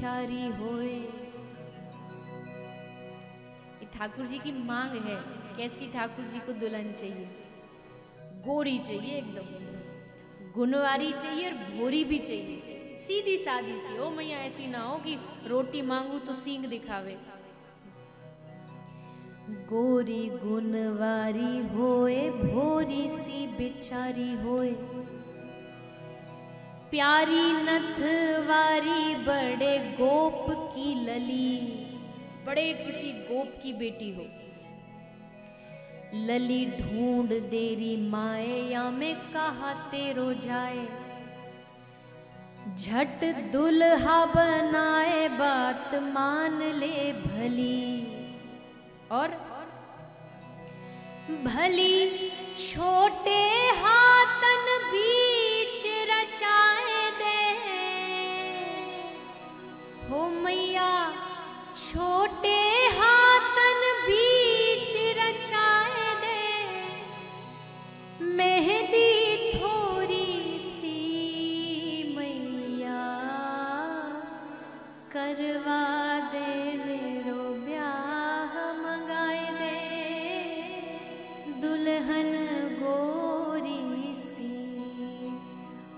बिचारी होए। ठाकुर जी की मांग है, कैसी ठाकुर जी को दुल्हन चाहिए? गोरी चाहिए, एकदम गुणवारी चाहिए और भोरी भी चाहिए, सीधी सादी सी हो मैया, ऐसी ना हो कि रोटी मांगू तो सींग दिखावे। गोरी गुणवारी होए, भोरी सी बिचारी होए, प्यारी नथवारी बड़े गोप की लली, बड़े किसी गोप की बेटी हो। लली ढूंढ देरी माए, या में कहा तेरो जाए, झट दुल्हा बनाए बात मान ले भली। और भली छोटे हाथन बीच रचाए दे, हो मैया छोटे हाथन बीच रचाए दे, मेहंदी थोड़ी सी मैया करवा दे, मेरो ब्याह मंगाए दे, दुल्हन गोरी सी,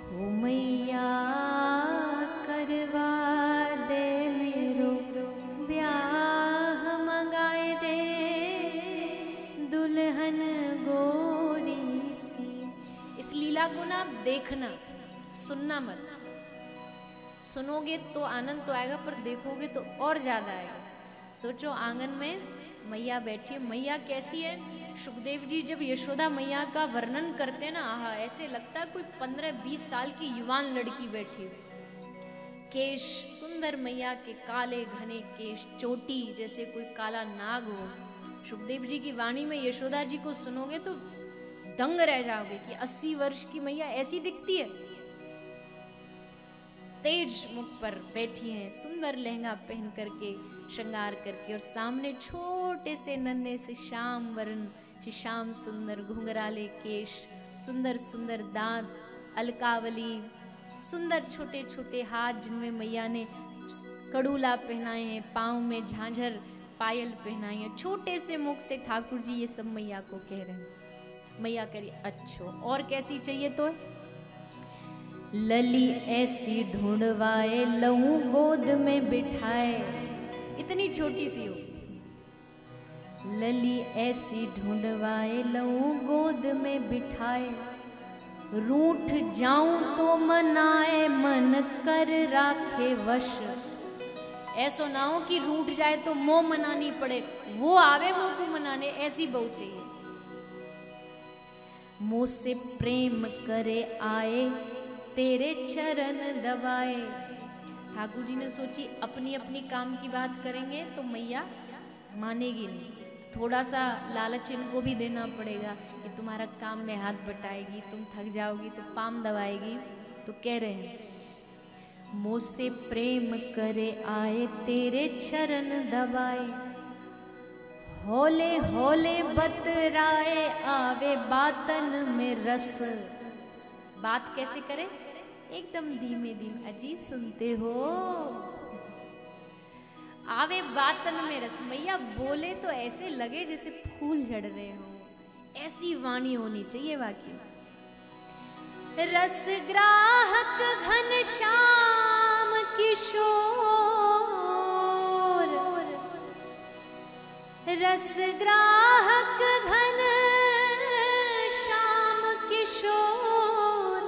हो मैया करवा दे, मेरो ब्याह मंगाए दे, दुल्हन गोरी सी। इस लीला को ना आप देखना, सुनना मत। सुनोगे तो आनंद तो आएगा, पर देखोगे तो और ज्यादा आएगा। सोचो आंगन में मैया बैठी है, मैया कैसी है? सुखदेव जी जब यशोदा मैया का वर्णन करते ना, आहा, ऐसे लगता है कोई 15-20 साल की युवान लड़की बैठी है। केश सुंदर मैया के काले घने केश, चोटी जैसे कोई काला नाग हो। सुखदेव जी की वाणी में यशोदा जी को सुनोगे तो दंग रह जाओगे कि 80 वर्ष की मैया ऐसी दिखती है। तेज मुख पर बैठी हैं, सुंदर लहंगा पहन करके, श्रृंगार करके, और सामने छोटे से नन्हे से श्याम वर्ण, श्याम सुंदर घुंघराले केश, सुंदर सुंदर दांत, अलकावली, सुंदर छोटे छोटे हाथ जिनमें मैया ने कड़ूला पहनाए हैं, पाँव में झांझर पायल पहनाई है। छोटे से मुख से ठाकुर जी ये सब मैया को कह रहे हैं। मैया कह रही अच्छो और कैसी चाहिए? तो लली ऐसी ढूंढवाए, लहू गोद में बिठाए, इतनी छोटी सी हो। लली ऐसी ढूंढवाए, लहू गोद में बिठाए, रूठ जाऊं तो मनाए, मन कर राखे वश। ऐसा ना हो कि रूठ जाए तो मोह मनानी पड़े, वो आवे मोह को मनाने, ऐसी बहू चाहिए। मोह से प्रेम करे आए, तेरे चरण दबाए। ठाकुर जी ने सोची अपनी अपनी काम की बात करेंगे तो मैया मानेगी नहीं, थोड़ा सा लालच इनको भी देना पड़ेगा कि तुम्हारा काम में हाथ बटाएगी, तुम थक जाओगी तो पाम दबाएगी। तो कह रहे हैं मोह से प्रेम करे आए, तेरे चरण दबाए, होले होले बतराए, आवे बातन में रस। बात कैसे करे? एकदम धीमे धीमे। अजी सुनते हो? आवे बातन में रस। मैया बोले तो ऐसे लगे जैसे फूल झड़ रहे हो, ऐसी वाणी होनी चाहिए वाकई। रस ग्राहक घन श्याम किशोर, रस ग्राहक घन श्याम किशोर,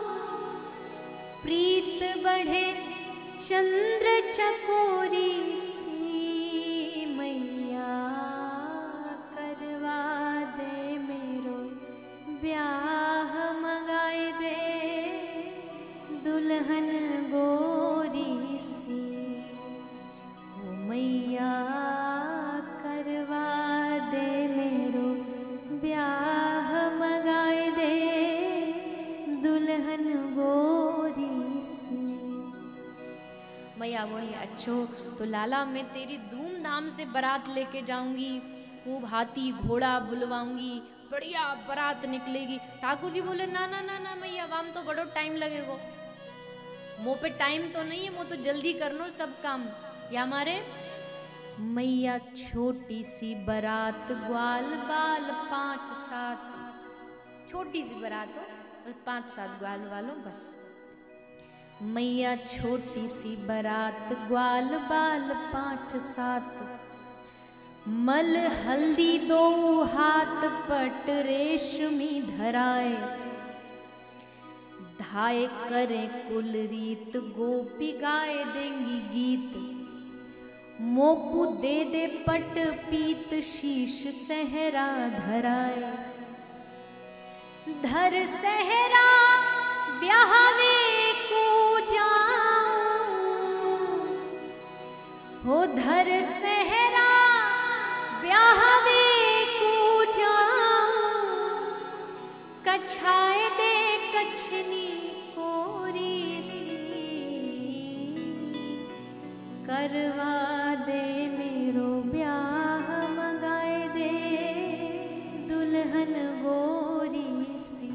प्रीत बढ़े चंद्र चकोरी सी, मैया करवा दे मेरो ब्याह मंगाए दे, दुल्हन गोरी सी, ओ मैया करवा दे मेरो ब्याह मंगाए दे, दुल्हन गोरी सी। मैया बोली अच्छो तो लाला मैं तेरी धूमधाम से बारात लेके जाऊंगी, खूब हाथी घोड़ा बुलवाऊंगी, बढ़िया बारात निकलेगी। ठाकुर जी बोले ना ना ना ना मैया, वाम तो बड़ो टाइम लगेगो। मुँह पे टाइम तो नहीं है, मुँह तो जल्दी कर लो सब काम। या हमारे मैया छोटी सी बारात ग्वाल बाल 5-7, छोटी सी बारात हो 5-7 ग्वाल वालों बस। मैया छोटी सी बारात ग्वाल बाल 5-7, मल हल्दी 2 हाथ पट रेशमी धराए, धाए करें कुल रीत गोपी गाए देंगी गीत, मोकू दे दे पट पीत शीश सहरा धराए, धर सहरा ब्याहवे को जाऊं, हो धर सहरा ब्याहवे को जाऊं, कछाए दे कछनी कोरी सी, करवा दे मेरो ब्याह मंगाए दे दुल्हन गोरी सी।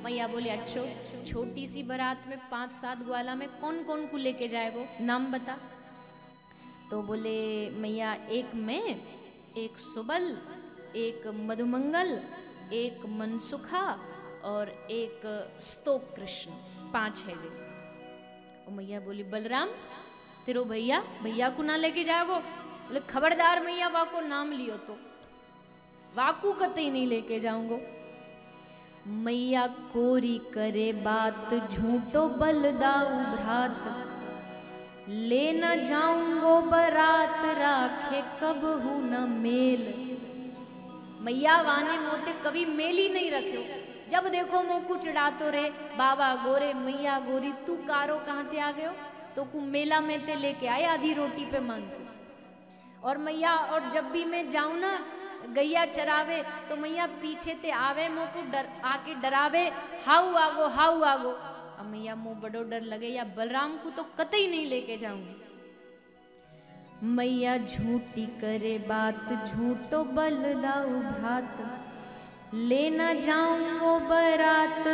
मैया बोले अच्छो छोटी सी बारात में 5-7 ग्वाला में कौन कौन को लेके जाएगो, नाम बता। तो बोले मैया एक मैं, एक सुबल, एक मधुमंगल, एक मनसुखा और एक स्तोक कृष्ण, 5 है वे। और मैया बोली बलराम तेरो भैया को ना लेके जाओ। बोले खबरदार मैया वाको नाम लियो तो वाकू कतई नहीं लेके जाऊंगो। मैया कोरी करे बात झूठो बलदाऊ भ्रात, ले न जाऊंगो बरात राखे कब हूं न मेल। मैया वाने मोते कभी मेल ही नहीं रखो, जब देखो मुँह को चिढ़ातो रहे बाबा गोरे मैया गोरी, तू कारो कहाँ ते आ गयो, तो कु मेला में ते लेके आए आधी रोटी पे मांग के। और मैया और जब भी मैं जाऊं ना गैया चरावे तो मैया पीछे ते आवे मुँह को डर आके डरावे, हाउ आगो हाउ आगो। अब मैया मुँह बड़ो डर लगे या बलराम को तो कतई नहीं लेके जाऊंगी। मैया झूठी करे बात झूठो बलदाऊ भ्रात, ले न जाऊंगो बरात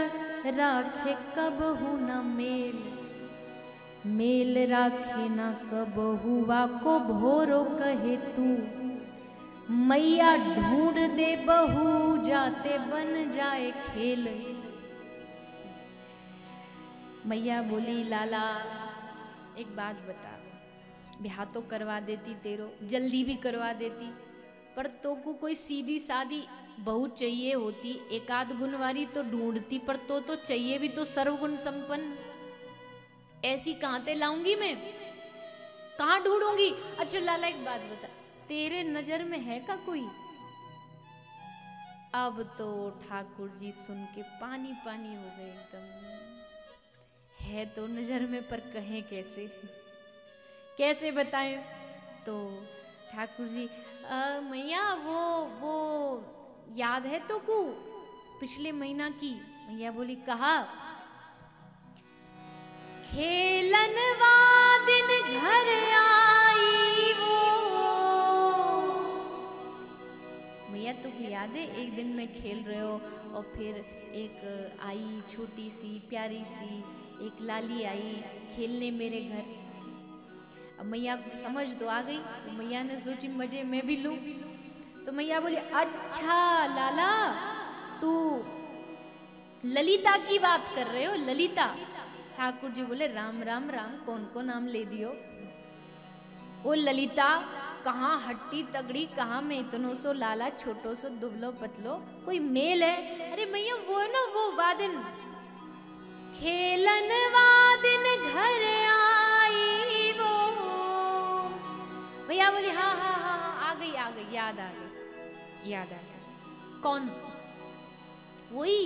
राखे कब हूं न मेल। मेल राखे न कब हुआ को भोरो कहे तू, मैया ढूंढ दे बहू जाते बन जाए खेल। मैया बोली लाला एक बात बता, ब्याह तो करवा देती तेरो, जल्दी भी करवा देती, पर तो को कोई सीधी सादी बहू चाहिए होती, एक आध गुण वाली तो ढूंढती, पर तो चाहिए भी तो सर्वगुण संपन्न। ऐसी कहां ते लाऊंगी मैं, कहां ढूंढूंगी। अच्छा लाला एक बात बता, तेरे नजर में है का कोई। अब तो ठाकुर जी सुन के पानी पानी हो गए एकदम। है तो नजर में पर कहें कैसे, कैसे बताएं। तो ठाकुर जी मैया वो याद है तो को पिछले महीना की। मैया बोली कहा, खेलनवा दिन घर आई वो। मैया तुमको याद है एक दिन में खेल रहे हो और फिर एक आई छोटी सी प्यारी सी एक लाली आई खेलने मेरे घर। अब मैया को समझ तो आ गई, तो मैया ने सोची मजे मैं भी लूं। तो मैया बोली अच्छा लाला तू ललिता की बात कर रहे हो, ललिता। ठाकुर जी बोले राम राम राम, कौन को नाम ले दियो। वो ललिता कहाँ हट्टी तगड़ी, कहाँ में इतनो सो लाला छोटो सो दुबलो पतलो, कोई मेल है। अरे मैया वो है ना वो वादिन, खेलन वादिन घर आई वो। मैया बोली हाँ हाँ हाँ हाँ आ गई याद आ गई। कौन, वही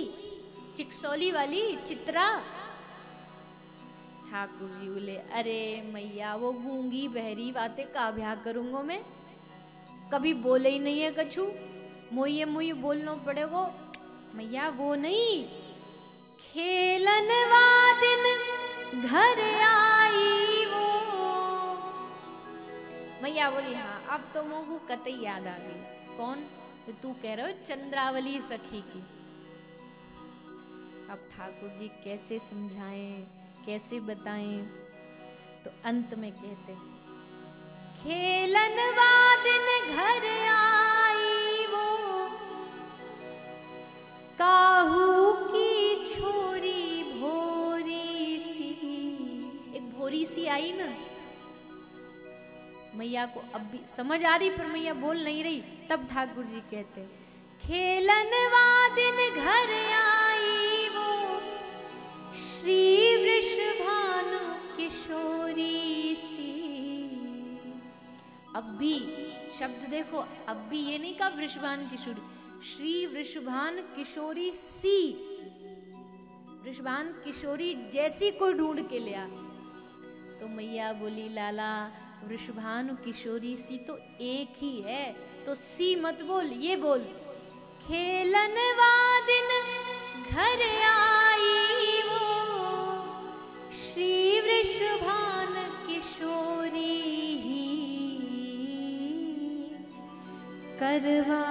चिकसौली वाली चित्रा। ठाकुर जी बोले अरे मैया वो गूंगी बहरी बातें का ब्याह करूंगा मैं, कभी बोले ही नहीं है कछु, मोये बोलना पड़ेगो। मैया वो नहीं, खेलन वादिन घर आई वो। मैया बोली हाँ अब तो मोगू कतई याद आ गई। कौन, तू कह रहे हो चंद्रावली सखी की। अब ठाकुर जी कैसे समझाएं, कैसे बताएं, तो अंत में कहते, खेलन वादिन घर आई वो, काहू की छोरी भोरी सी। एक भोरी सी आई ना, मैया को अब भी समझ आ रही पर मैया बोल नहीं रही। तब ठाकुर जी कहते, खेलन वादिन घर आई वो, श्री वृषभानु किशोरी सी। अब भी शब्द देखो, अब भी ये नहीं कहा वृषभान किशोरी, श्री वृषभान किशोरी सी। वृषभान किशोरी जैसी कोई ढूंढ के ले आ। तो मैया बोली, लाला वृषभानु किशोरी सी तो एक ही है, तो सी मत बोल, ये बोल, खेलन वादिन घर आई वो, श्री वृषभान किशोरी ही करवा